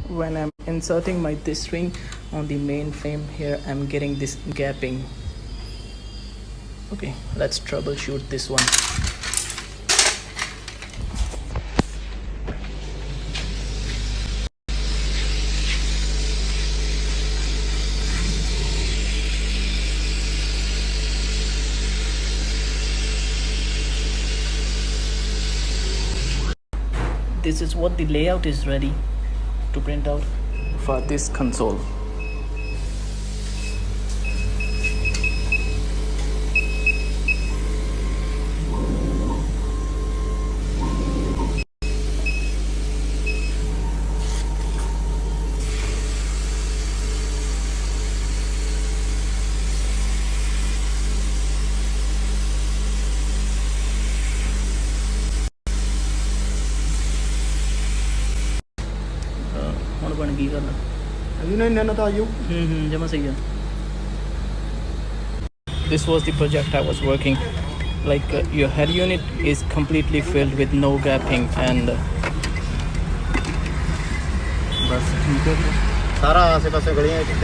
when I'm inserting my this ring on the main frame here, I'm getting this gapping. Okay, let's troubleshoot this one. This is what the layout is ready to print out for this console. ਹੁਣ ਬਣ ਗਈ ਗੱਲ ਅਜੂ ਨੇ ਇੰਨਾ ਤਾਂ ਆਜੂ ਜਮਾ ਸਹੀ ਆ This was the project I was working like your head unit is completely filled with no gapping and ਬਸ ਠੀਕ ਹੈ ਸਾਰਾ ਆਸੇ ਪਾਸੇ ਗਲੀਆਂ ਵਿੱਚ